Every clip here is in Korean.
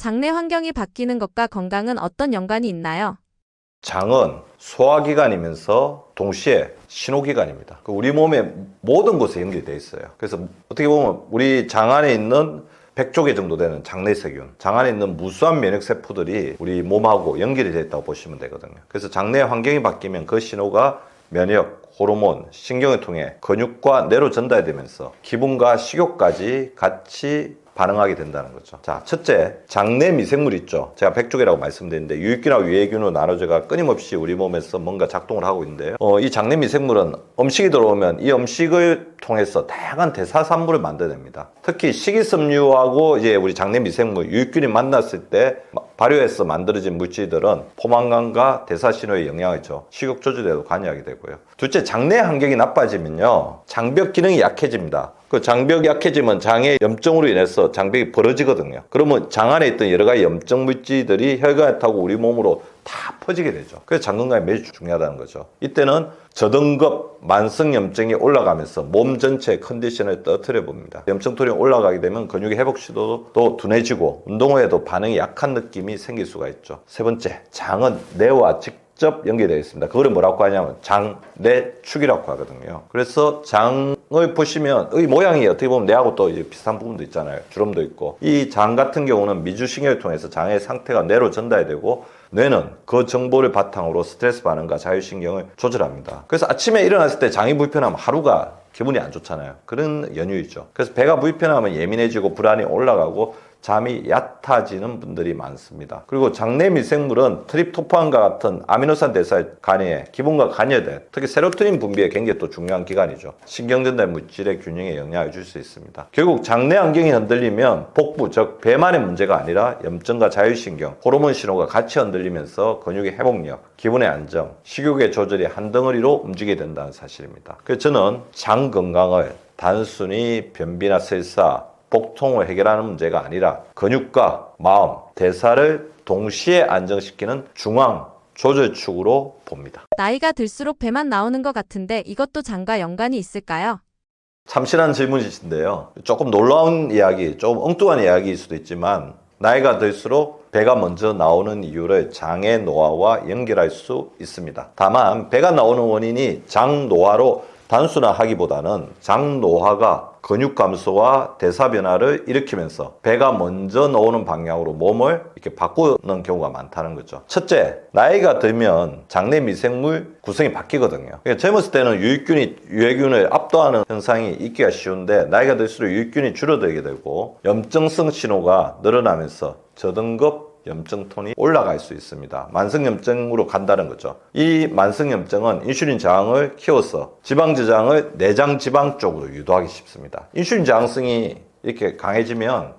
장내 환경이 바뀌는 것과 건강은 어떤 연관이 있나요? 장은 소화기관이면서 동시에 신호기관입니다. 우리 몸의 모든 곳에 연결되어 있어요. 그래서 어떻게 보면 우리 장 안에 있는 100조 개 정도 되는 장내세균, 장 안에 있는 무수한 면역세포들이 우리 몸하고 연결이 되어 있다고 보시면 되거든요. 그래서 장내 환경이 바뀌면 그 신호가 면역, 호르몬, 신경을 통해 근육과 뇌로 전달되면서 기분과 식욕까지 같이 반응하게 된다는 거죠. 자, 첫째, 장내 미생물 있죠. 제가 백족이라고 말씀드렸는데 유익균하고 유해균으로 나눠져가 끊임없이 우리 몸에서 뭔가 작동을 하고 있는데요. 이 장내 미생물은 음식이 들어오면 이 음식을 통해서 다양한 대사산물을 만들어냅니다. 특히 식이섬유하고 이제 우리 장내 미생물 유익균이 만났을 때 발효해서 만들어진 물질들은 포만감과 대사신호에 영향을 줘 식욕 조절에도 관여하게 되고요. 둘째, 장내 환경이 나빠지면요, 장벽 기능이 약해집니다. 그 장벽이 약해지면 장의 염증으로 인해서 장벽이 벌어지거든요. 그러면 장 안에 있던 여러 가지 염증 물질들이 혈관을 타고 우리 몸으로 다 퍼지게 되죠. 그래서 장 건강이 매우 중요하다는 거죠. 이때는 저등급 만성 염증이 올라가면서 몸 전체의 컨디션을 떨어뜨려 봅니다. 염증 토량이 올라가게 되면 근육의 회복 시도도 둔해지고 운동 후에도 반응이 약한 느낌이 생길 수가 있죠. 세 번째, 장은 뇌와 직접 연결되어 있습니다. 그거를 뭐라고 하냐면 장내축이라고 하거든요. 그래서 장을 보시면 이 모양이 어떻게 보면 뇌하고 또 이제 비슷한 부분도 있잖아요. 주름도 있고. 이 장 같은 경우는 미주신경을 통해서 장의 상태가 뇌로 전달되고 뇌는 그 정보를 바탕으로 스트레스 반응과 자율신경을 조절합니다. 그래서 아침에 일어났을 때 장이 불편하면 하루가 기분이 안 좋잖아요. 그런 연유이죠. 그래서 배가 불편하면 예민해지고 불안이 올라가고 잠이 얕아지는 분들이 많습니다. 그리고 장내 미생물은 트립토판과 같은 아미노산 대사에 관여해 기분과 관여돼 특히 세로토닌 분비에 굉장히 또 중요한 기관이죠. 신경전달 물질의 균형에 영향을 줄 수 있습니다. 결국 장내 환경이 흔들리면 복부 즉 배만의 문제가 아니라 염증과 자율신경, 호르몬 신호가 같이 흔들리면서 근육의 회복력, 기분의 안정, 식욕의 조절이 한 덩어리로 움직이게 된다는 사실입니다. 그래서 저는 장 건강을 단순히 변비나 설사, 복통을 해결하는 문제가 아니라 근육과 마음, 대사를 동시에 안정시키는 중앙 조절축으로 봅니다. 나이가 들수록 배만 나오는 것 같은데 이것도 장과 연관이 있을까요? 참신한 질문이신데요. 조금 놀라운 이야기, 좀 엉뚱한 이야기일 수도 있지만 나이가 들수록 배가 먼저 나오는 이유를 장의 노화와 연결할 수 있습니다. 다만 배가 나오는 원인이 장 노화로 단순화하기보다는 장 노화가 근육 감소와 대사 변화를 일으키면서 배가 먼저 나오는 방향으로 몸을 이렇게 바꾸는 경우가 많다는 거죠. 첫째, 나이가 들면 장내 미생물 구성이 바뀌거든요. 그러니까 젊었을 때는 유익균이 유해균을 압도하는 현상이 있기가 쉬운데 나이가 들수록 유익균이 줄어들게 되고 염증성 신호가 늘어나면서 저등급 염증톤이 올라갈 수 있습니다. 만성염증으로 간다는 거죠. 이 만성염증은 인슐린 저항을 키워서 지방 저장을 내장 지방 쪽으로 유도하기 쉽습니다. 인슐린 저항성이 이렇게 강해지면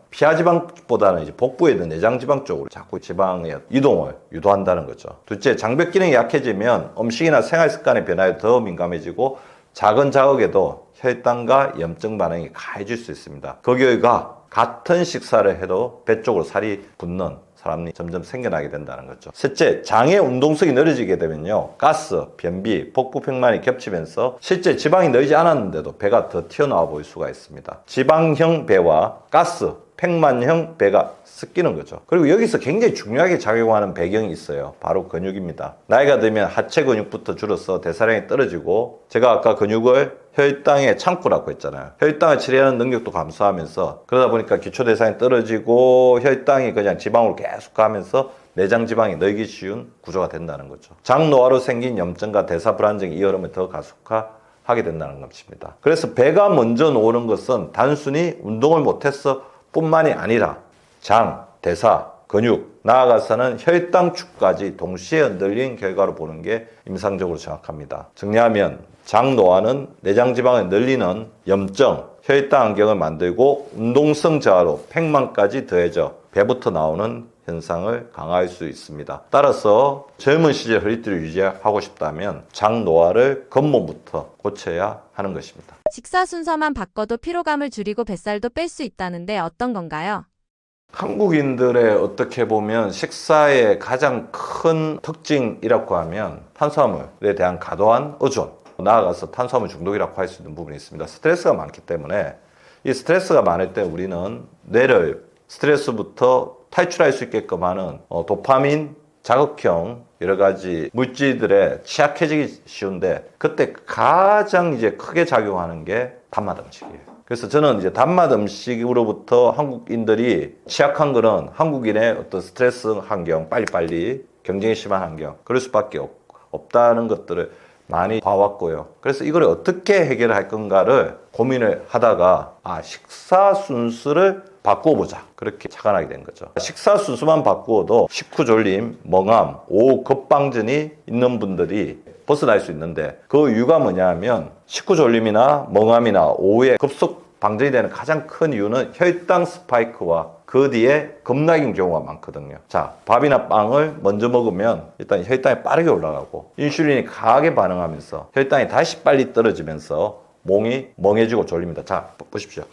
피하지방보다는 이제 복부에 있는 내장 지방 쪽으로 자꾸 지방의 이동을 유도한다는 거죠. 둘째, 장벽 기능이 약해지면 음식이나 생활 습관의 변화에 더 민감해지고 작은 자극에도 혈당과 염증 반응이 가해질 수 있습니다. 그 결과 같은 식사를 해도 배 쪽으로 살이 붙는 사람이 점점 생겨나게 된다는 거죠. 셋째, 장의 운동성이 늘어지게 되면요, 가스, 변비, 복부팽만이 겹치면서 실제 지방이 늘지 않았는데도 배가 더 튀어나와 보일 수가 있습니다. 지방형 배와 가스, 팽만형 배가 섞이는 거죠. 그리고 여기서 굉장히 중요하게 작용하는 배경이 있어요. 바로 근육입니다. 나이가 들면 하체 근육부터 줄어서 대사량이 떨어지고, 제가 아까 근육을 혈당의 창고라고 했잖아요. 혈당을 처리하는 능력도 감소하면서, 그러다 보니까 기초대사량이 떨어지고 혈당이 그냥 지방으로 계속 가면서 내장 지방이 늘기 쉬운 구조가 된다는 거죠. 장 노화로 생긴 염증과 대사 불안정이 이 흐름을 더 가속화하게 된다는 것입니다. 그래서 배가 먼저 나오는 것은 단순히 운동을 못해서 뿐만이 아니라 장, 대사, 근육, 나아가서는 혈당축까지 동시에 흔들린 결과로 보는 게 임상적으로 정확합니다. 정리하면 장 노화는 내장 지방을 늘리는 염증, 혈당 안경을 만들고 운동성 저하로 팽만까지 더해져 배부터 나오는 현상을 강화할 수 있습니다. 따라서 젊은 시절 허리띠를 유지하고 싶다면 장 노화를 근본부터 고쳐야 하는 것입니다. 식사 순서만 바꿔도 피로감을 줄이고 뱃살도 뺄 수 있다는데 어떤 건가요? 한국인들의 어떻게 보면 식사의 가장 큰 특징이라고 하면 탄수화물에 대한 과도한 의존, 나아가서 탄수화물 중독이라고 할 수 있는 부분이 있습니다. 스트레스가 많기 때문에 이 스트레스가 많을 때 우리는 뇌를 스트레스부터 탈출할 수 있게끔 하는 도파민 자극형 여러 가지 물질들에 취약해지기 쉬운데 그때 가장 이제 크게 작용하는 게 단맛 음식이에요. 그래서 저는 이제 단맛 음식으로부터 한국인들이 취약한 거는 한국인의 어떤 스트레스 환경, 빨리빨리 경쟁이 심한 환경, 그럴 수밖에 없다는 것들을 많이 봐왔고요. 그래서 이걸 어떻게 해결할 건가를 고민을 하다가 식사 순서를 바꿔보자. 그렇게 착안하게 된 거죠. 식사 순서만 바꾸어도 식후 졸림, 멍함, 오후 급방전이 있는 분들이 벗어날 수 있는데 그 이유가 뭐냐면 식후 졸림이나 멍함이나 오후에 급속 방전이 되는 가장 큰 이유는 혈당 스파이크와 그 뒤에 급락인 경우가 많거든요. 자, 밥이나 빵을 먼저 먹으면 일단 혈당이 빠르게 올라가고 인슐린이 강하게 반응하면서 혈당이 다시 빨리 떨어지면서 몸이 멍해지고 졸립니다. 자, 보십시오.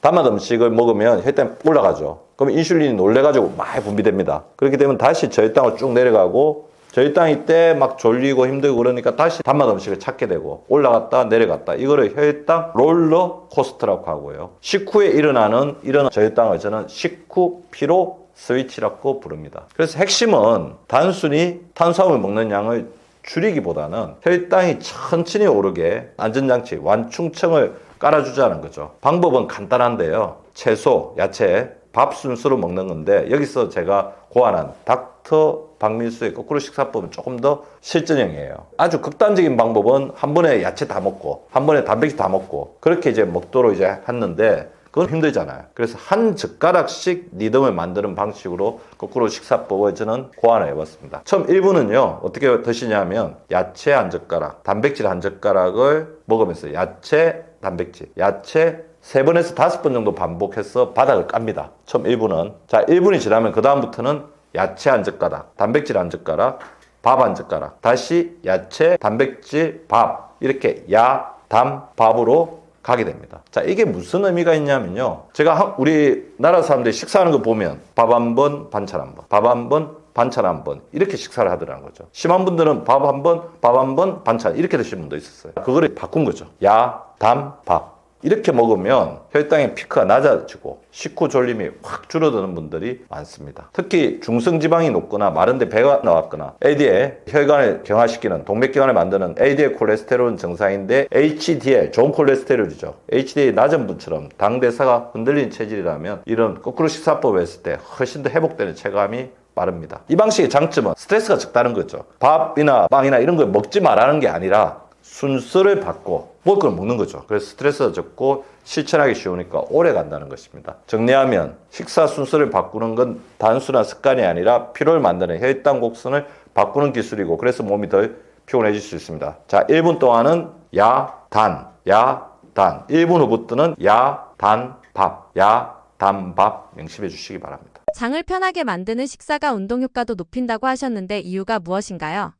단맛 음식을 먹으면 혈당이 올라가죠. 그럼 인슐린이 놀래가지고 많이 분비됩니다. 그렇게 되면 다시 저혈당으로 쭉 내려가고 저혈당이 때 막 졸리고 힘들고 그러니까 다시 단맛 음식을 찾게 되고 올라갔다 내려갔다. 이거를 혈당 롤러 코스터라고 하고요. 식후에 일어나는 이런 저혈당을 저는 식후 피로 스위치라고 부릅니다. 그래서 핵심은 단순히 탄수화물 먹는 양을 줄이기보다는 혈당이 천천히 오르게 안전장치, 완충청을 깔아주자는 거죠. 방법은 간단한데요. 채소, 야채, 밥 순서로 먹는 건데 여기서 제가 고안한 닥터 박민수의 거꾸로 식사법은 조금 더 실전형이에요. 아주 극단적인 방법은 한 번에 야채 다 먹고 한 번에 단백질 다 먹고 그렇게 이제 먹도록 이제 했는데 그건 힘들잖아요. 그래서 한 젓가락씩 리듬을 만드는 방식으로 거꾸로 식사법을 저는 고안을 해봤습니다. 처음 1분은요 어떻게 드시냐면 야채 한 젓가락, 단백질 한 젓가락을 먹으면서 야채, 단백질, 야채 3번에서 5번 정도 반복해서 바닥을 깝니다. 처음 1분은. 자, 1분이 지나면 그 다음부터는 야채 한 젓가락, 단백질 한 젓가락, 밥 한 젓가락, 다시 야채, 단백질, 밥 이렇게 야, 담, 밥으로 가게 됩니다. 자, 이게 무슨 의미가 있냐면요. 제가 우리나라 사람들이 식사하는 거 보면 밥 한 번, 반찬 한 번, 밥 한 번, 반찬 한 번 이렇게 식사를 하더라는 거죠. 심한 분들은 밥 한 번, 밥 한 번, 반찬 이렇게 드시는 분도 있었어요. 그거를 바꾼 거죠. 야, 담, 밥. 이렇게 먹으면 혈당의 피크가 낮아지고 식후 졸림이 확 줄어드는 분들이 많습니다. 특히 중성지방이 높거나 마른데 배가 나왔거나 LDL, 혈관을 경화시키는 동맥경화를 만드는 LDL 콜레스테롤은 정상인데 HDL, 좋은 콜레스테롤이죠. HDL 낮은 분처럼 당대사가 흔들리는 체질이라면 이런 거꾸로 식사법을 했을 때 훨씬 더 회복되는 체감이 빠릅니다. 이 방식의 장점은 스트레스가 적다는 거죠. 밥이나 빵이나 이런 걸 먹지 말라는 게 아니라 순서를 바꿔 먹을 걸 먹는 거죠. 그래서 스트레스가 적고 실천하기 쉬우니까 오래 간다는 것입니다. 정리하면 식사 순서를 바꾸는 건 단순한 습관이 아니라 피로를 만드는 혈당 곡선을 바꾸는 기술이고 그래서 몸이 덜 피곤해질 수 있습니다. 자, 1분 동안은 야, 단, 야, 단. 1분 후부터는 야, 단, 밥, 야, 단, 밥 명심해 주시기 바랍니다. 장을 편하게 만드는 식사가 운동 효과도 높인다고 하셨는데 이유가 무엇인가요?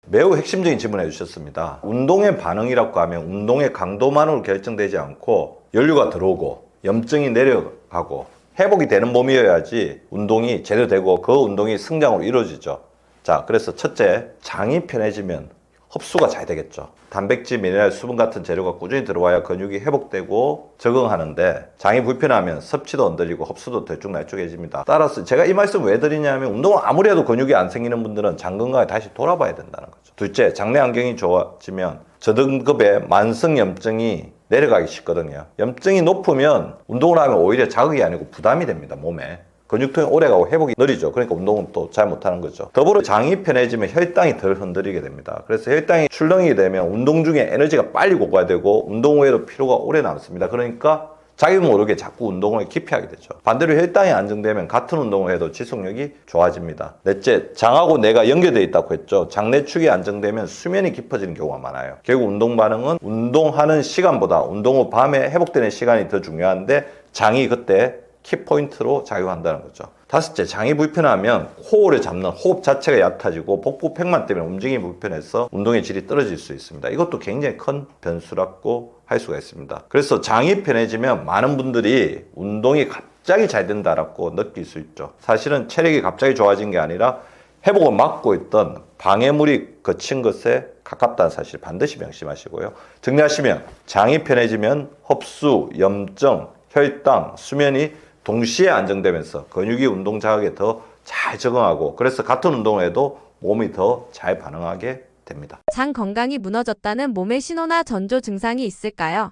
매우 핵심적인 질문을 해주셨습니다. 운동의 반응이라고 하면 운동의 강도만으로 결정되지 않고 연류가 들어오고 염증이 내려가고 회복이 되는 몸이어야지 운동이 제대로 되고 그 운동이 성장으로 이루어지죠. 자, 그래서 첫째, 장이 편해지면 흡수가 잘 되겠죠. 단백질, 미네랄, 수분 같은 재료가 꾸준히 들어와야 근육이 회복되고 적응하는데 장이 불편하면 섭취도 흔들리고 흡수도 들쭉날쭉해집니다. 따라서 제가 이 말씀 왜 드리냐면 운동을 아무리 해도 근육이 안 생기는 분들은 장 건강에 다시 돌아봐야 된다는 거죠. 둘째, 장내 환경이 좋아지면 저등급의 만성염증이 내려가기 쉽거든요. 염증이 높으면 운동을 하면 오히려 자극이 아니고 부담이 됩니다, 몸에. 근육통이 오래가고 회복이 느리죠. 그러니까 운동은 또 잘 못하는 거죠. 더불어 장이 편해지면 혈당이 덜 흔들리게 됩니다. 그래서 혈당이 출렁이게 되면 운동 중에 에너지가 빨리 고갈되고 운동 후에도 피로가 오래 남습니다. 그러니까 자기 모르게 자꾸 운동을 깊이 하게 되죠. 반대로 혈당이 안정되면 같은 운동을 해도 지속력이 좋아집니다. 넷째, 장하고 뇌가 연결되어 있다고 했죠. 장내축이 안정되면 수면이 깊어지는 경우가 많아요. 결국 운동 반응은 운동하는 시간보다 운동 후 밤에 회복되는 시간이 더 중요한데 장이 그때 키포인트로 작용한다는 거죠. 다섯째, 장이 불편하면 코어를 잡는 호흡 자체가 얕아지고 복부 팽만 때문에 움직임이 불편해서 운동의 질이 떨어질 수 있습니다. 이것도 굉장히 큰 변수라고 할 수가 있습니다. 그래서 장이 편해지면 많은 분들이 운동이 갑자기 잘 된다라고 느낄 수 있죠. 사실은 체력이 갑자기 좋아진 게 아니라 회복을 막고 있던 방해물이 거친 것에 가깝다는 사실 반드시 명심하시고요. 정리하시면 장이 편해지면 흡수, 염증, 혈당, 수면이 동시에 안정되면서 근육이 운동 자극에 더 잘 적응하고 그래서 같은 운동을 해도 몸이 더 잘 반응하게 됩니다. 장 건강이 무너졌다는 몸의 신호나 전조 증상이 있을까요?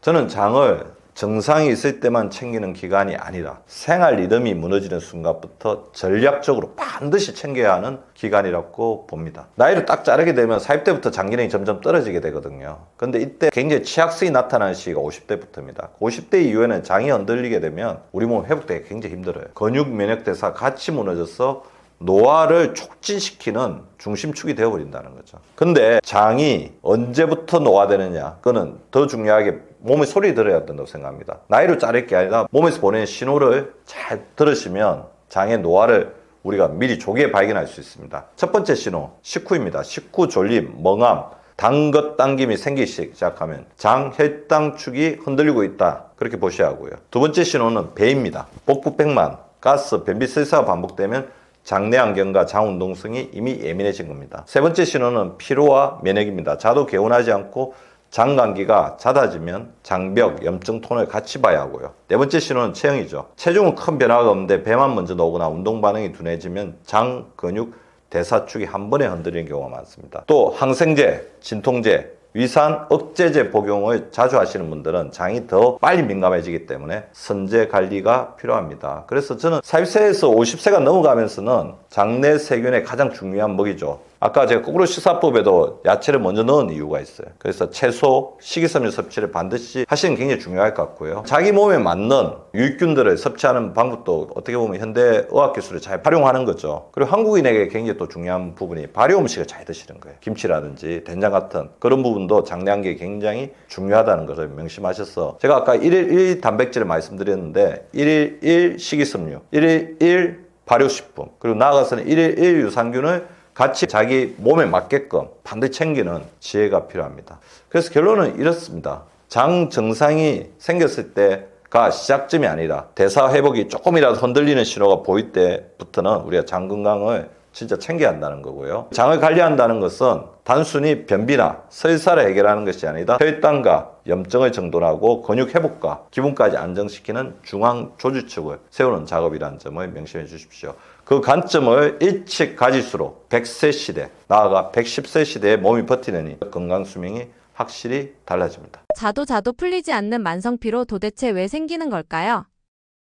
저는 장을 정상이 있을 때만 챙기는 기간이 아니라 생활 리듬이 무너지는 순간부터 전략적으로 반드시 챙겨야 하는 기간이라고 봅니다. 나이를 딱 자르게 되면 40대부터 장 기능이 점점 떨어지게 되거든요. 근데 이때 굉장히 취약성이 나타나는 시기가 50대부터입니다. 50대 이후에는 장이 흔들리게 되면 우리 몸 회복되기 굉장히 힘들어요. 근육 면역대사 같이 무너져서 노화를 촉진시키는 중심축이 되어버린다는 거죠. 근데 장이 언제부터 노화되느냐, 그거는 더 중요하게 몸의 소리 들어야 된다고 생각합니다. 나이로 자를 게 아니라 몸에서 보내는 신호를 잘 들으시면 장의 노화를 우리가 미리 조기에 발견할 수 있습니다. 첫 번째 신호, 식후입니다. 식후 졸림, 멍함, 단 것 당김이 생기기 시작하면 장 혈당축이 흔들리고 있다, 그렇게 보셔야 하고요. 두 번째 신호는 배입니다. 복부백만, 가스, 변비 설사가 반복되면 장내 안경과 장 운동성이 이미 예민해진 겁니다. 세 번째 신호는 피로와 면역입니다. 자도 개운하지 않고 장 감기가 잦아지면 장벽, 염증 톤을 같이 봐야 하고요. 네 번째 신호는 체형이죠. 체중은 큰 변화가 없는데 배만 먼저 나오거나 운동 반응이 둔해지면 장, 근육, 대사축이 한 번에 흔들리는 경우가 많습니다. 또 항생제, 진통제, 위산 억제제 복용을 자주 하시는 분들은 장이 더 빨리 민감해지기 때문에 선제 관리가 필요합니다. 그래서 저는 40세에서 50세가 넘어가면서는 장내 세균의 가장 중요한 먹이죠. 아까 제가 거꾸로 식사법에도 야채를 먼저 넣은 이유가 있어요. 그래서 채소, 식이섬유 섭취를 반드시 하시는 게 굉장히 중요할 것 같고요. 자기 몸에 맞는 유익균들을 섭취하는 방법도 어떻게 보면 현대 의학기술을 잘 활용하는 거죠. 그리고 한국인에게 굉장히 또 중요한 부분이 발효 음식을 잘 드시는 거예요. 김치라든지 된장 같은 그런 부분도 장내 환경이 굉장히 중요하다는 것을 명심하셔서, 제가 아까 1일 1 단백질을 말씀드렸는데 1일 1 식이섬유, 1일 1 발효식품, 그리고 나아가서는 1일 1 유산균을 같이 자기 몸에 맞게끔 반드시 챙기는 지혜가 필요합니다. 그래서 결론은 이렇습니다. 장 증상이 생겼을 때가 시작점이 아니라 대사 회복이 조금이라도 흔들리는 신호가 보일 때부터는 우리가 장 건강을 진짜 챙겨야 한다는 거고요. 장을 관리한다는 것은 단순히 변비나 설사를 해결하는 것이 아니라 혈당과 염증을 정돈하고 근육 회복과 기분까지 안정시키는 중앙 조직축을 세우는 작업이라는 점을 명심해 주십시오. 그 관점을 일찍 가질수록 100세 시대, 나아가 110세 시대에 몸이 버티느니 건강 수명이 확실히 달라집니다. 자도 풀리지 않는 만성 피로 도대체 왜 생기는 걸까요?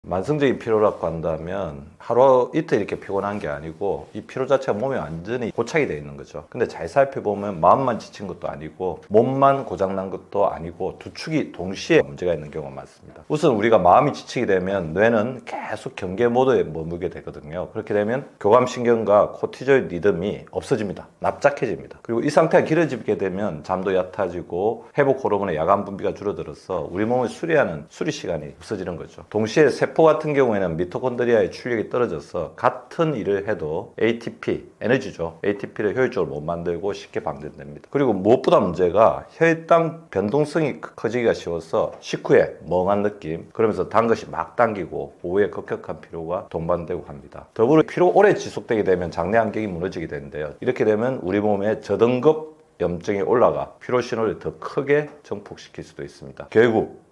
만성적인 피로라고 한다면 하루 이틀 이렇게 피곤한 게 아니고 이 피로 자체가 몸에 완전히 고착이 되어 있는 거죠. 근데 잘 살펴보면 마음만 지친 것도 아니고 몸만 고장난 것도 아니고 두 축이 동시에 문제가 있는 경우가 많습니다. 우선 우리가 마음이 지치게 되면 뇌는 계속 경계 모드에 머물게 되거든요. 그렇게 되면 교감신경과 코티졸 리듬이 없어집니다. 납작해집니다. 그리고 이 상태가 길어지게 되면 잠도 얕아지고 회복 호르몬의 야간 분비가 줄어들어서 우리 몸을 수리하는 수리 시간이 없어지는 거죠. 동시에 세포 같은 경우에는 미토콘드리아의 출력이 떨어져서 같은 일을 해도 ATP, 에너지죠. ATP를 효율적으로 못 만들고 쉽게 방전됩니다. 그리고 무엇보다 문제가 혈당 변동성이 커지기가 쉬워서 식후에 멍한 느낌, 그러면서 단 것이 막 당기고 오후에 급격한 피로가 동반되고 합니다. 더불어 피로 오래 지속되게 되면 장내 환경이 무너지게 되는데요. 이렇게 되면 우리 몸에 저등급 염증이 올라가 피로 신호를 더 크게 증폭시킬 수도 있습니다. 결국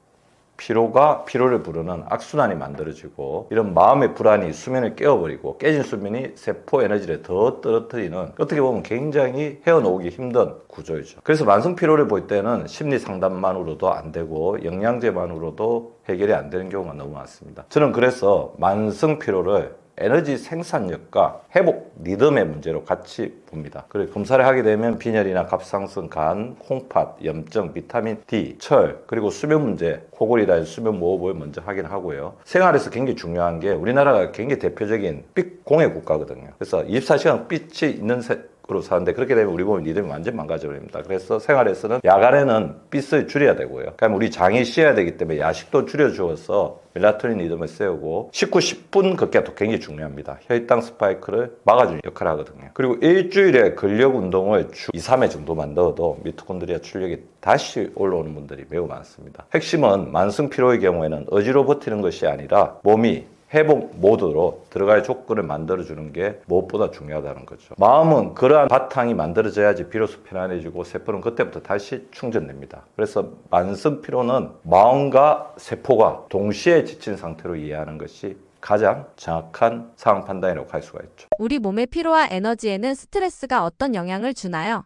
피로가 피로를 부르는 악순환이 만들어지고 이런 마음의 불안이 수면을 깨워버리고 깨진 수면이 세포 에너지를 더 떨어뜨리는, 어떻게 보면 굉장히 헤어놓기 힘든 구조이죠. 그래서 만성 피로를 볼 때는 심리 상담만으로도 안 되고 영양제만으로도 해결이 안 되는 경우가 너무 많습니다. 저는 그래서 만성 피로를 에너지 생산력과 회복 리듬의 문제로 같이 봅니다. 그리고 검사를 하게 되면 빈혈이나 갑상선, 간, 콩팥, 염증, 비타민 D, 철, 그리고 수면 문제, 코골이나 수면 무호흡을 먼저 확인하고요. 생활에서 굉장히 중요한 게 우리나라가 굉장히 대표적인 빛 공해 국가거든요. 그래서 24시간 빛이 있는 으로 사는데 그렇게 되면 우리 몸의 리듬이 완전 망가져버립니다. 그래서 생활에서는 야간에는 빛을 줄여야 되고요. 그러면 우리 장이 쉬어야 되기 때문에 야식도 줄여주어서 멜라토닌 리듬을 세우고 식후 10분 걷기가 굉장히 중요합니다. 혈당 스파이크를 막아주는 역할을 하거든요. 그리고 일주일에 근력 운동을 주 2, 3회 정도만 넣어도 미토콘드리아 출력이 다시 올라오는 분들이 매우 많습니다. 핵심은 만성 피로의 경우에는 의지로 버티는 것이 아니라 몸이 회복 모드로 들어갈 조건을 만들어주는 게 무엇보다 중요하다는 거죠. 마음은 그러한 바탕이 만들어져야지 비로소 편안해지고 세포는 그때부터 다시 충전됩니다. 그래서 만성 피로는 마음과 세포가 동시에 지친 상태로 이해하는 것이 가장 정확한 상황 판단이라고 할 수가 있죠. 우리 몸의 피로와 에너지에는 스트레스가 어떤 영향을 주나요?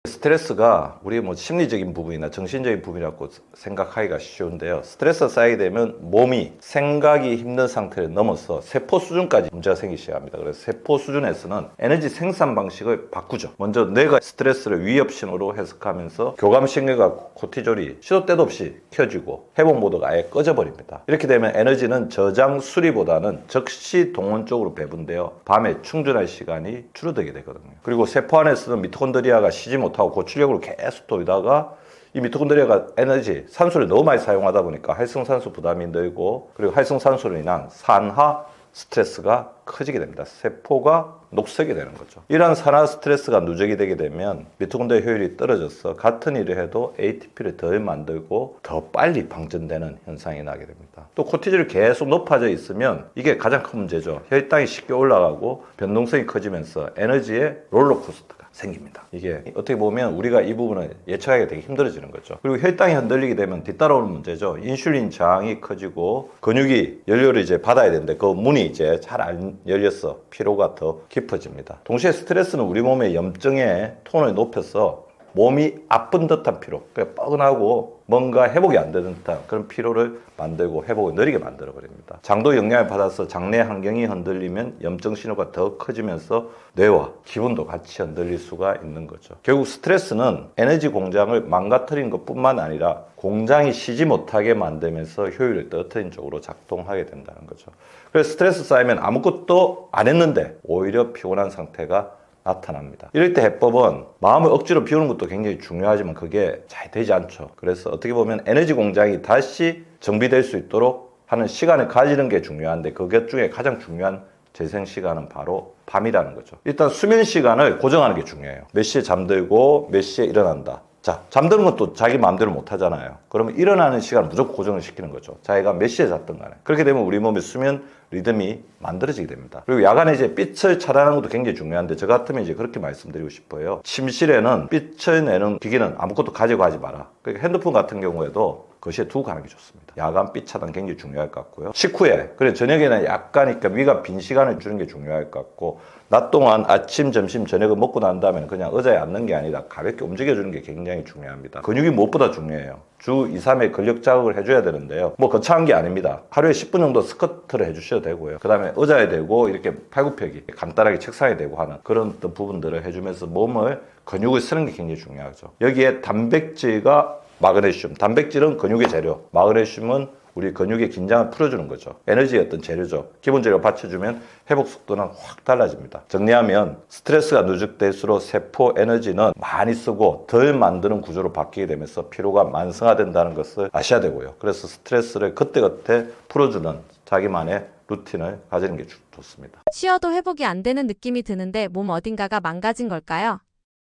스트레스가 우리 심리적인 부분이나 정신적인 부분이라고 생각하기가 쉬운데요. 스트레스가 쌓이게 되면 몸이 생각이 힘든 상태를 넘어서 세포 수준까지 문제가 생기기 시작합니다. 그래서 세포 수준에서는 에너지 생산 방식을 바꾸죠. 먼저 뇌가 스트레스를 위협 신호로 해석하면서 교감신경과 코티졸이 시도 때도 없이 켜지고 회복 모드가 아예 꺼져버립니다. 이렇게 되면 에너지는 저장 수리보다는 즉시 동원 쪽으로 배분되어 밤에 충전할 시간이 줄어들게 되거든요. 그리고 세포 안에서는 미토콘드리아가 쉬지 못하고 고출력으로 계속 돌다가 이 미토콘드리아가 에너지, 산소를 너무 많이 사용하다 보니까 활성산소 부담이 늘고 그리고 활성산소로 인한 산화 스트레스가 커지게 됩니다. 세포가 녹슬게 되는 거죠. 이러한 산화 스트레스가 누적이 되게 되면 미토콘드리아 효율이 떨어져서 같은 일을 해도 ATP를 덜 만들고 더 빨리 방전되는 현상이 나게 됩니다. 또 코티졸이 계속 높아져 있으면 이게 가장 큰 문제죠. 혈당이 쉽게 올라가고 변동성이 커지면서 에너지의 롤러코스터가 생깁니다. 이게 어떻게 보면 우리가 이 부분을 예측하기가 되게 힘들어지는 거죠. 그리고 혈당이 흔들리게 되면 뒤따라오는 문제죠. 인슐린 저항이 커지고 근육이 연료를 이제 받아야 되는데 그 문이 이제 잘 안 열려서 피로가 더 깊어집니다. 동시에 스트레스는 우리 몸의 염증의 톤을 높여서 몸이 아픈 듯한 피로, 그러니까 뻐근하고 뭔가 회복이 안 되는 듯한 그런 피로를 만들고 회복을 느리게 만들어 버립니다. 장도 영향을 받아서 장내 환경이 흔들리면 염증 신호가 더 커지면서 뇌와 기분도 같이 흔들릴 수가 있는 거죠. 결국 스트레스는 에너지 공장을 망가뜨리는 것뿐만 아니라 공장이 쉬지 못하게 만들면서 효율을 떨어뜨린 쪽으로 작동하게 된다는 거죠. 그래서 스트레스 쌓이면 아무것도 안 했는데 오히려 피곤한 상태가 나타납니다. 이럴 때 해법은 마음을 억지로 비우는 것도 굉장히 중요하지만 그게 잘 되지 않죠. 그래서 어떻게 보면 에너지 공장이 다시 정비될 수 있도록 하는 시간을 가지는 게 중요한데 그것 중에 가장 중요한 재생 시간은 바로 밤이라는 거죠. 일단 수면 시간을 고정하는 게 중요해요. 몇 시에 잠들고 몇 시에 일어난다. 자, 잠드는 것도 자기 마음대로 못 하잖아요. 그러면 일어나는 시간을 무조건 고정을 시키는 거죠. 자기가 몇 시에 잤든 간에. 그렇게 되면 우리 몸의 수면 리듬이 만들어지게 됩니다. 그리고 야간에 이제 빛을 차단하는 것도 굉장히 중요한데 저 같으면 이제 그렇게 말씀드리고 싶어요. 침실에는 빛을 내는 기기는 아무것도 가지고 하지 마라. 그러니까 핸드폰 같은 경우에도 거실에 두고 가는 게 좋습니다. 야간 빛 차단 굉장히 중요할 것 같고요. 식후에, 그래 저녁에는 약간 위가 빈 시간을 주는 게 중요할 것 같고 낮 동안 아침, 점심, 저녁을 먹고 난 다음에 그냥 의자에 앉는 게 아니라 가볍게 움직여주는 게 굉장히 중요합니다. 근육이 무엇보다 중요해요. 주 2, 3회 근력 자극을 해줘야 되는데요. 뭐 거창한 게 아닙니다. 하루에 10분 정도 스쿼트를 해주셔도 되고요. 그 다음에 의자에 대고 이렇게 팔굽혀기 간단하게 책상에 대고 하는 그런 어떤 부분들을 해주면서 몸을 근육을 쓰는 게 굉장히 중요하죠. 여기에 단백질과 마그네슘, 단백질은 근육의 재료, 마그네슘은 우리 근육의 긴장을 풀어주는 거죠. 에너지의 어떤 재료죠. 기본적으로 받쳐주면 회복 속도는 확 달라집니다. 정리하면 스트레스가 누적될수록 세포 에너지는 많이 쓰고 덜 만드는 구조로 바뀌게 되면서 피로가 만성화된다는 것을 아셔야 되고요. 그래서 스트레스를 그때그때 풀어주는 자기만의 루틴을 가지는 게 좋습니다. 쉬어도 회복이 안 되는 느낌이 드는데 몸 어딘가가 망가진 걸까요?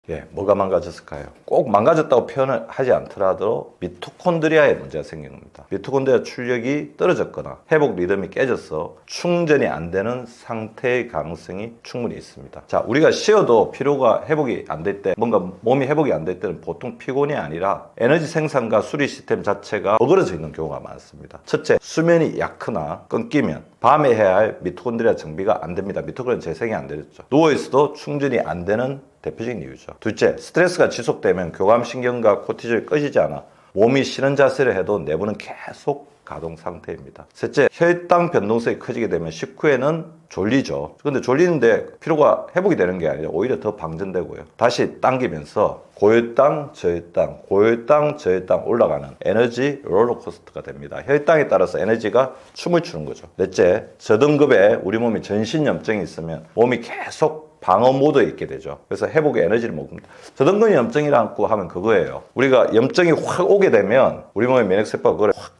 예, 뭐가 망가졌을까요? 꼭 망가졌다고 표현을 하지 않더라도 미토콘드리아에 문제가 생긴 겁니다. 미토콘드리아 출력이 떨어졌거나 회복 리듬이 깨져서 충전이 안 되는 상태의 가능성이 충분히 있습니다. 자, 우리가 쉬어도 피로가 회복이 안 될 때, 뭔가 몸이 회복이 안 될 때는 보통 피곤이 아니라 에너지 생산과 수리 시스템 자체가 어그러져 있는 경우가 많습니다. 첫째, 수면이 얕거나 끊기면 밤에 해야 할 미토콘드리아 정비가 안 됩니다. 미토콘드리아 재생이 안 되죠. 누워있어도 충전이 안 되는 대표적인 이유죠. 둘째, 스트레스가 지속되면 교감신경과 코티졸이 꺼지지 않아 몸이 쉬는 자세를 해도 내부는 계속 가동 상태입니다. 셋째, 혈당 변동성이 커지게 되면 식후에는 졸리죠. 근데 졸리는데 피로가 회복이 되는 게 아니라 오히려 더 방전되고요. 다시 당기면서 고혈당, 저혈당, 고혈당, 저혈당 올라가는 에너지 롤러코스터가 됩니다. 혈당에 따라서 에너지가 춤을 추는 거죠. 넷째, 저등급의 우리 몸에 전신염증이 있으면 몸이 계속 방어 모드에 있게 되죠. 그래서 회복의 에너지를 먹습니다. 저등급 염증이라고 하면 그거예요. 우리가 염증이 확 오게 되면 우리 몸의 면역세포가 그걸 확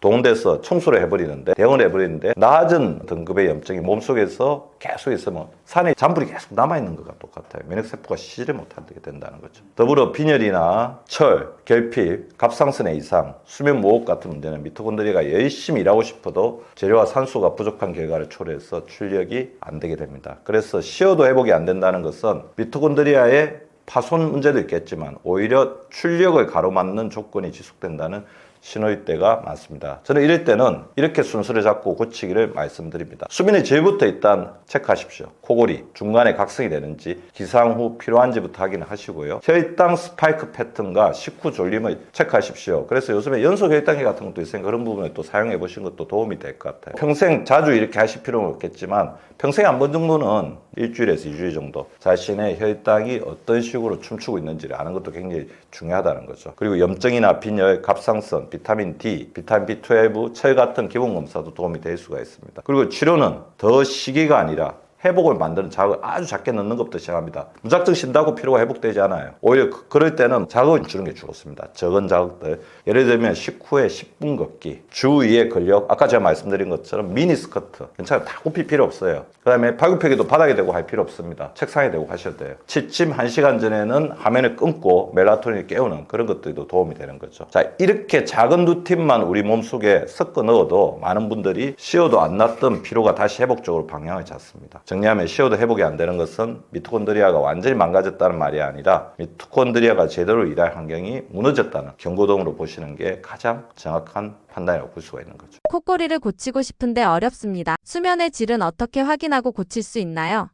동원돼서 청소를 해버리는데, 대응을 해버리는데 낮은 등급의 염증이 몸속에서 계속 있으면 산에 잔불이 계속 남아있는 것과 똑같아요. 면역세포가 쉬지를 못하게 된다는 거죠. 더불어 빈혈이나 철, 결핍, 갑상선의 이상, 수면 무호흡 같은 문제는 미토콘드리아가 열심히 일하고 싶어도 재료와 산소가 부족한 결과를 초래해서 출력이 안 되게 됩니다. 그래서 쉬어도 회복이 안 된다는 것은 미토콘드리아의 파손 문제도 있겠지만 오히려 출력을 가로막는 조건이 지속된다는 신호일 때가 많습니다. 저는 이럴 때는 이렇게 순서를 잡고 고치기를 말씀드립니다. 수면의 질부터 일단 체크하십시오. 코골이, 중간에 각성이 되는지, 기상 후 필요한지부터 확인을 하시고요. 혈당 스파이크 패턴과 식후 졸림을 체크하십시오. 그래서 요즘에 연속 혈당계 같은 것도 있으니까 그런 부분을 또 사용해 보시는 것도 도움이 될 것 같아요. 평생 자주 이렇게 하실 필요는 없겠지만 평생에 한 번 정도는 일주일에서 2주일 정도 자신의 혈당이 어떤 식으로 춤추고 있는지를 아는 것도 굉장히 중요하다는 거죠. 그리고 염증이나 빈혈, 갑상선, 비타민 D, 비타민 B12, 철 같은 기본 검사도 도움이 될 수가 있습니다. 그리고 치료는 더 시기가 아니라 회복을 만드는 자극을 아주 작게 넣는 것부터 시작합니다. 무작정 쉰다고 피로가 회복되지 않아요. 오히려 그럴 때는 자극을 주는 게 좋습니다. 적은 자극들. 예를 들면 식후에 10분 걷기, 주 2회 근력, 아까 제가 말씀드린 것처럼 미니 스쿼트. 괜찮아요. 다 굽힐 필요 없어요. 그 다음에 팔굽혀기도 바닥에 대고 할 필요 없습니다. 책상에 대고 하셔도 돼요. 취침 1시간 전에는 화면을 끊고 멜라토닌을 깨우는 그런 것들도 도움이 되는 거죠. 자, 이렇게 작은 루틴만 우리 몸속에 섞어 넣어도 많은 분들이 쉬어도 안 났던 피로가 다시 회복적으로 방향을 잡습니다. 정리하면 쉬어도 회복이 안 되는 것은 미토콘드리아가 완전히 망가졌다는 말이 아니라 미토콘드리아가 제대로 일할 환경이 무너졌다는 경고등으로 보시는 게 가장 정확한 판단이라고 볼 수가 있는 거죠. 코골이를 고치고 싶은데 어렵습니다. 수면의 질은 어떻게 확인하고 고칠 수 있나요?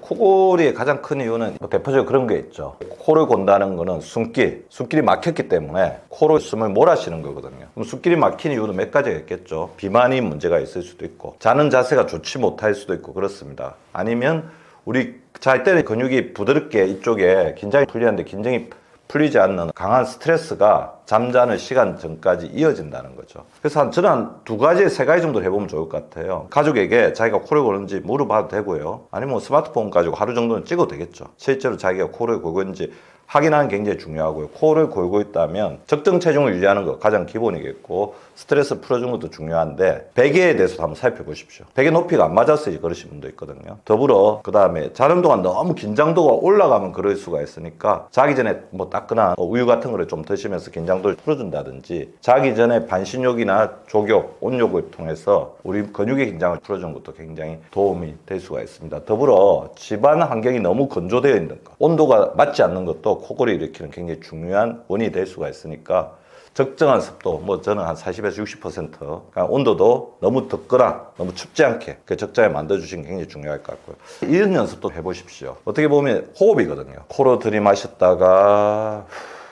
코골이의 가장 큰 이유는 대표적으로 그런 게 있죠. 코를 곤다는 거는 숨길이 막혔기 때문에 코로 숨을 몰아쉬는 거거든요. 그럼 숨길이 막힌 이유는 몇 가지가 있겠죠. 비만이 문제가 있을 수도 있고, 자는 자세가 좋지 못할 수도 있고 그렇습니다. 아니면 우리 잘 때는 근육이 부드럽게 이쪽에 긴장이 풀리는데 긴장이 풀리지 않는 강한 스트레스가 잠자는 시간 전까지 이어진다는 거죠. 그래서 저는 한 2가지, 3가지 정도 해보면 좋을 것 같아요. 가족에게 자기가 코를 고는지 물어봐도 되고요. 아니면 스마트폰 가지고 하루 정도는 찍어도 되겠죠. 실제로 자기가 코를 골고 있는지 확인하는 게 굉장히 중요하고요. 코를 골고 있다면 적정 체중을 유지하는 거 가장 기본이겠고, 스트레스 풀어주는 것도 중요한데 베개에 대해서도 한번 살펴보십시오. 베개 높이가 안 맞았을 때 그러신 분도 있거든요. 더불어 그 다음에 자는 동안 너무 긴장도가 올라가면 그럴 수가 있으니까 자기 전에 뭐 따끈한 우유 같은 거를 좀 드시면서 긴장도를 풀어준다든지, 자기 전에 반신욕이나 족욕, 온욕을 통해서 우리 근육의 긴장을 풀어주는 것도 굉장히 도움이 될 수가 있습니다. 더불어 집안 환경이 너무 건조되어 있는 것, 온도가 맞지 않는 것도 코골이 일으키는 굉장히 중요한 원인이 될 수가 있으니까 적정한 습도, 뭐 저는 한 40에서 60%, 그러니까 온도도 너무 덥거나 너무 춥지 않게 그 적정에 만들어주시는 게 굉장히 중요할 것 같고요. 이런 연습도 해보십시오. 어떻게 보면 호흡이거든요. 코로 들이마셨다가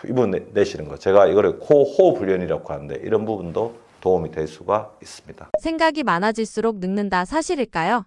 입을 내쉬는 거. 제가 이거를 코 호흡 훈련이라고 하는데 이런 부분도 도움이 될 수가 있습니다. 생각이 많아질수록 늙는다. 사실일까요?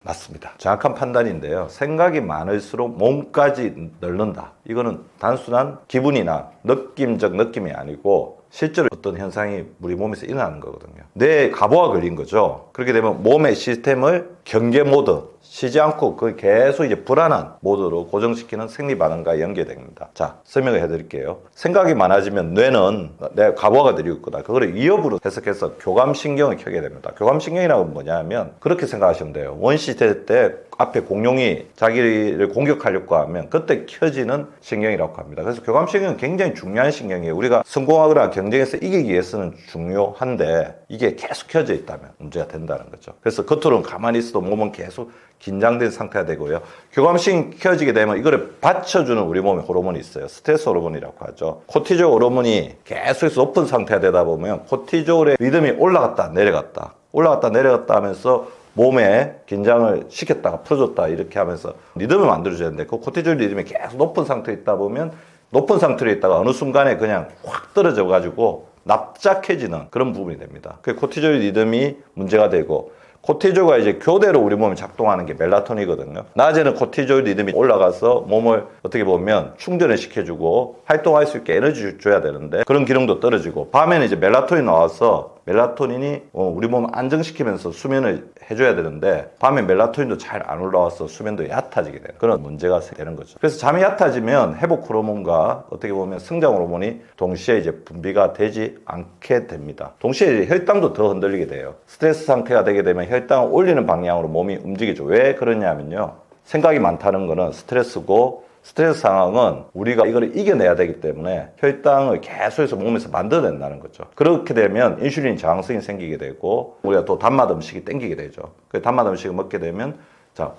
맞습니다. 정확한 판단인데요. 생각이 많을수록 몸까지 늙는다. 이거는 단순한 기분이나 느낌적 느낌이 아니고 실제로 어떤 현상이 우리 몸에서 일어나는 거거든요. 뇌에 가보가 걸린 거죠. 그렇게 되면 몸의 시스템을 경계 모드, 쉬지 않고 그 계속 이제 불안한 모드로 고정시키는 생리 반응과 연계됩니다. 자, 설명을 해드릴게요. 생각이 많아지면 뇌는 내가 가보가 들이고 있구나. 그거를 위협으로 해석해서 교감신경을 켜게 됩니다. 교감신경이라고 뭐냐면 그렇게 생각하시면 돼요. 원시시대 때 앞에 공룡이 자기를 공격하려고 하면 그때 켜지는 신경이라고 합니다. 그래서 교감신경은 굉장히 중요한 신경이에요. 우리가 성공하거나 경쟁에서 이기기 위해서는 중요한데 이게 계속 켜져 있다면 문제가 된다는 거죠. 그래서 겉으로는 가만히 있어도 몸은 계속 긴장된 상태가 되고요. 교감신경이 켜지게 되면 이거를 받쳐주는 우리 몸에 호르몬이 있어요. 스트레스 호르몬이라고 하죠. 코티졸 호르몬이 계속해서 높은 상태가 되다 보면 코티졸의 리듬이 올라갔다 내려갔다 하면서 몸에 긴장을 시켰다가 풀어줬다 이렇게 하면서 리듬을 만들어줘야 되는데 그 코티졸 리듬이 계속 높은 상태에 있다 보면 높은 상태로 있다가 어느 순간에 그냥 확 떨어져 가지고 납작해지는 그런 부분이 됩니다. 그 코티졸 리듬이 문제가 되고, 코티졸과 이제 교대로 우리 몸이 작동하는 게 멜라토닌이거든요. 낮에는 코티졸 리듬이 올라가서 몸을 어떻게 보면 충전을 시켜주고 활동할 수 있게 에너지 줘야 되는데 그런 기능도 떨어지고, 밤에는 이제 멜라토닌 나와서 멜라토닌이 우리 몸을 안정시키면서 수면을 해줘야 되는데 밤에 멜라토닌도 잘 안 올라와서 수면도 얕아지게 되는 그런 문제가 되는 거죠. 그래서 잠이 얕아지면 회복 호르몬과 어떻게 보면 성장 호르몬이 동시에 이제 분비가 되지 않게 됩니다. 동시에 혈당도 더 흔들리게 돼요. 스트레스 상태가 되게 되면 혈당을 올리는 방향으로 몸이 움직이죠. 왜 그러냐면요, 생각이 많다는 거는 스트레스고, 스트레스 상황은 우리가 이걸 이겨내야 되기 때문에 혈당을 계속해서 몸에서 만들어낸다는 거죠. 그렇게 되면 인슐린 저항성이 생기게 되고 우리가 또 단맛 음식이 땡기게 되죠. 그 단맛 음식을 먹게 되면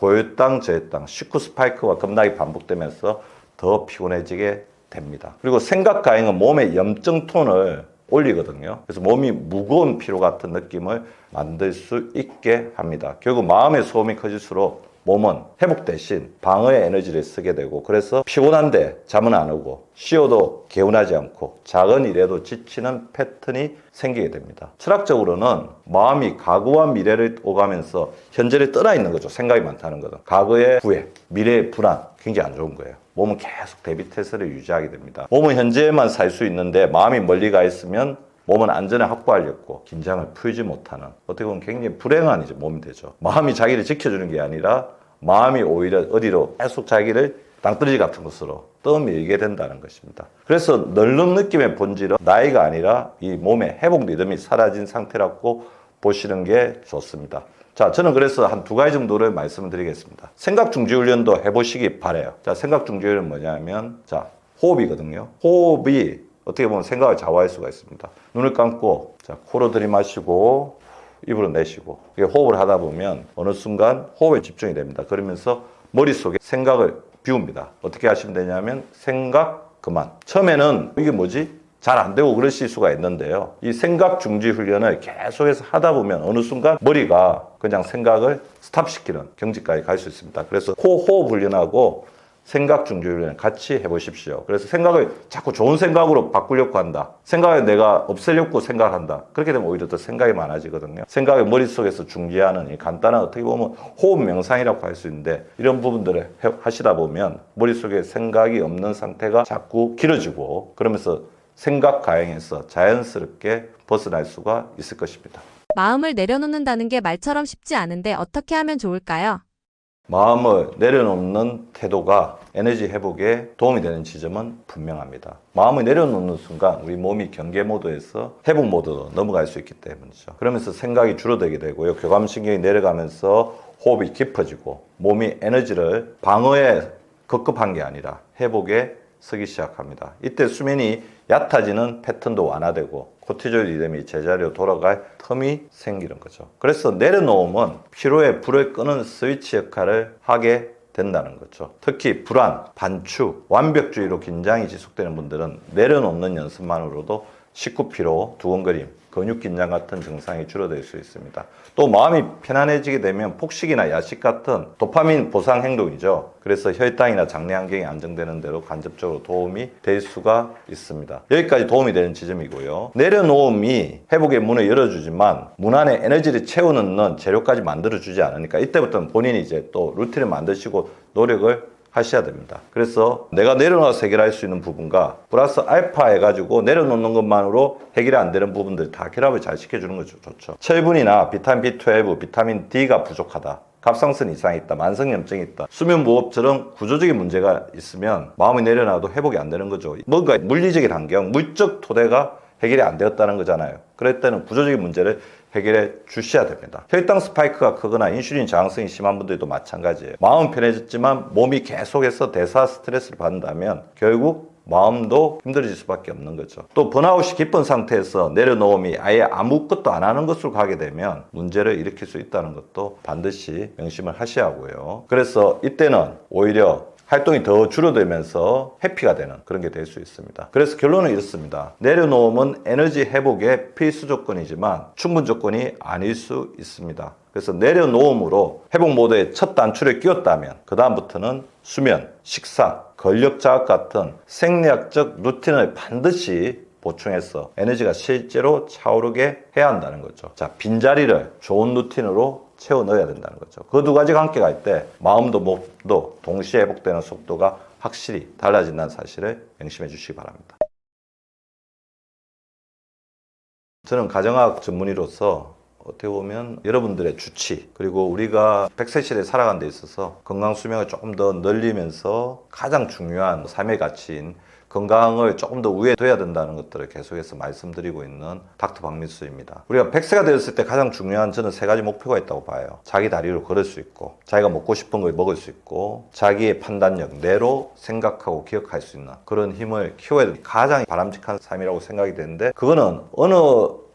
고혈당, 저혈당, 식후 스파이크와 급락이 반복되면서 더 피곤해지게 됩니다. 그리고 생각 과잉은 몸의 염증 톤을 올리거든요. 그래서 몸이 무거운 피로 같은 느낌을 만들 수 있게 합니다. 결국 마음의 소음이 커질수록 몸은 회복 대신 방어의 에너지를 쓰게 되고, 그래서 피곤한데 잠은 안 오고 쉬어도 개운하지 않고 작은 일에도 지치는 패턴이 생기게 됩니다. 철학적으로는 마음이 과거와 미래를 오가면서 현재를 떠나 있는 거죠. 생각이 많다는 것은 과거의 후회, 미래의 불안, 굉장히 안 좋은 거예요. 몸은 계속 대비 태세를 유지하게 됩니다. 몸은 현재에만 살 수 있는데 마음이 멀리 가 있으면 몸은 안전을 확보하려고 긴장을 풀지 못하는, 어떻게 보면 굉장히 불행한 이제 몸이 되죠. 마음이 자기를 지켜주는 게 아니라 마음이 오히려 어디로 계속 자기를 땅떨어지 같은 것으로 떠밀게 된다는 것입니다. 그래서 널는 느낌의 본질은 나이가 아니라 이 몸의 회복 리듬이 사라진 상태라고 보시는 게 좋습니다. 자, 저는 그래서 한 2가지 정도를 말씀을 드리겠습니다. 생각 중지 훈련도 해보시기 바라요. 자, 생각 중지 훈련은 뭐냐면, 자, 호흡이거든요. 호흡이 어떻게 보면 생각을 좌우할 수가 있습니다. 눈을 감고, 자, 코로 들이마시고, 입으로 내쉬고, 호흡을 하다 보면 어느 순간 호흡에 집중이 됩니다. 그러면서 머릿속에 생각을 비웁니다. 어떻게 하시면 되냐면, 생각 그만. 처음에는 이게 뭐지? 잘 안 되고 그러실 수가 있는데요. 이 생각 중지 훈련을 계속해서 하다 보면 어느 순간 머리가 그냥 생각을 스탑시키는 경지까지 갈 수 있습니다. 그래서 코 호흡 훈련하고 생각 중지 훈련을 같이 해보십시오. 그래서 생각을 자꾸 좋은 생각으로 바꾸려고 한다. 생각을 내가 없애려고 생각한다. 그렇게 되면 오히려 더 생각이 많아지거든요. 생각을 머릿속에서 중지하는 이 간단한, 어떻게 보면 호흡 명상이라고 할 수 있는데, 이런 부분들을 하시다 보면 머릿속에 생각이 없는 상태가 자꾸 길어지고, 그러면서 생각 과잉에서 자연스럽게 벗어날 수가 있을 것입니다. 마음을 내려놓는다는 게 말처럼 쉽지 않은데 어떻게 하면 좋을까요? 마음을 내려놓는 태도가 에너지 회복에 도움이 되는 지점은 분명합니다. 마음을 내려놓는 순간 우리 몸이 경계 모드에서 회복 모드로 넘어갈 수 있기 때문이죠. 그러면서 생각이 줄어들게 되고요. 교감신경이 내려가면서 호흡이 깊어지고 몸이 에너지를 방어에 급급한 게 아니라 회복에 쓰기 시작합니다. 이때 수면이 얕아지는 패턴도 완화되고 코티졸 리듬이 제자리로 돌아갈 틈이 생기는 거죠. 그래서 내려놓음은 피로의 불을 끄는 스위치 역할을 하게 된다는 거죠. 특히 불안, 반추, 완벽주의로 긴장이 지속되는 분들은 내려놓는 연습만으로도 식후 피로, 두근거림, 근육 긴장 같은 증상이 줄어들 수 있습니다. 또 마음이 편안해지게 되면 폭식이나 야식 같은 도파민 보상 행동이죠. 그래서 혈당이나 장내 환경이 안정되는 대로 간접적으로 도움이 될 수가 있습니다. 여기까지 도움이 되는 지점이고요. 내려놓음이 회복의 문을 열어주지만 문 안에 에너지를 채우는 재료까지 만들어주지 않으니까 이때부터는 본인이 이제 또 루틴을 만드시고 노력을 하셔야 됩니다. 그래서 내가 내려놓아서 해결할 수 있는 부분과 플러스 알파 해가지고 내려놓는 것만으로 해결이 안 되는 부분들 다 결합을 잘 시켜주는 것이 좋죠. 철분이나 비타민 B12, 비타민 D가 부족하다, 갑상선 이상이 있다, 만성염증이 있다, 수면무호흡처럼 구조적인 문제가 있으면 마음이 내려놔도 회복이 안 되는 거죠. 뭔가 물리적인 환경, 물적 토대가 해결이 안 되었다는 거잖아요. 그럴 때는 구조적인 문제를 해결해 주셔야 됩니다. 혈당 스파이크가 크거나 인슐린 저항성이 심한 분들도 마찬가지예요. 마음은 편해졌지만 몸이 계속해서 대사 스트레스를 받는다면 결국 마음도 힘들어질 수밖에 없는 거죠. 또 번아웃이 깊은 상태에서 내려놓음이 아예 아무것도 안 하는 것으로 가게 되면 문제를 일으킬 수 있다는 것도 반드시 명심을 하셔야 하고요. 그래서 이때는 오히려 활동이 더 줄어들면서 회피가 되는 그런 게 될 수 있습니다. 그래서 결론은 이렇습니다. 내려놓음은 에너지 회복의 필수 조건이지만 충분 조건이 아닐 수 있습니다. 그래서 내려놓음으로 회복 모드에 첫 단추를 끼웠다면 그 다음부터는 수면, 식사, 근력 자극 같은 생리학적 루틴을 반드시 보충해서 에너지가 실제로 차오르게 해야 한다는 거죠. 자, 빈자리를 좋은 루틴으로 채워 넣어야 된다는 거죠. 그 2가지가 함께 갈 때 마음도 몸도 동시에 회복되는 속도가 확실히 달라진다는 사실을 명심해 주시기 바랍니다. 저는 가정학 전문의로서 어떻게 보면 여러분들의 주치, 그리고 우리가 100세 시대에 살아가는 데 있어서 건강 수명을 조금 더 늘리면서 가장 중요한 삶의 가치인 건강을 조금 더 우위에 둬야 된다는 것들을 계속해서 말씀드리고 있는 닥터 박민수입니다. 우리가 100세가 되었을 때 가장 중요한 저는 세 가지 목표가 있다고 봐요. 자기 다리로 걸을 수 있고, 자기가 먹고 싶은 걸 먹을 수 있고, 자기의 판단력, 뇌로 생각하고 기억할 수 있는 그런 힘을 키워야 되는 가장 바람직한 삶이라고 생각이 되는데, 그거는 어느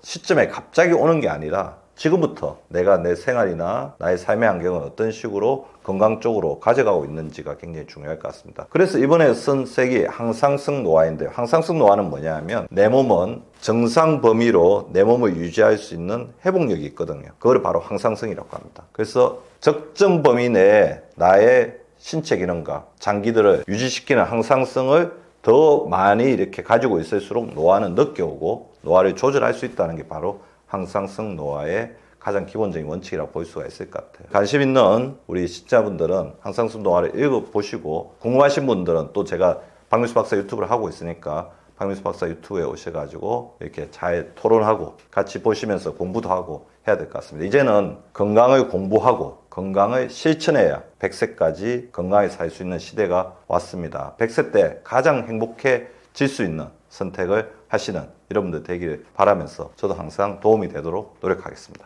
시점에 갑자기 오는 게 아니라 지금부터 내가 내 생활이나 나의 삶의 환경을 어떤 식으로 건강 쪽으로 가져가고 있는지가 굉장히 중요할 것 같습니다. 그래서 이번에 쓴 책이 항상성 노화인데요. 항상성 노화는 뭐냐 하면 내 몸은 정상 범위로 내 몸을 유지할 수 있는 회복력이 있거든요. 그걸 바로 항상성이라고 합니다. 그래서 적정 범위 내에 나의 신체 기능과 장기들을 유지시키는 항상성을 더 많이 이렇게 가지고 있을수록 노화는 늦게 오고 노화를 조절할 수 있다는 게 바로 항상성 노화의 가장 기본적인 원칙이라고 볼 수가 있을 것 같아요. 관심 있는 우리 시청자분들은 항상성 노화를 읽어보시고, 궁금하신 분들은 또 제가 박민수 박사 유튜브를 하고 있으니까 박민수 박사 유튜브에 오셔가지고 이렇게 잘 토론하고 같이 보시면서 공부도 하고 해야 될 것 같습니다. 이제는 건강을 공부하고 건강을 실천해야 100세까지 건강하게 살 수 있는 시대가 왔습니다. 100세 때 가장 행복해질 수 있는 선택을 하시는 여러분들 되기를 바라면서 저도 항상 도움이 되도록 노력하겠습니다.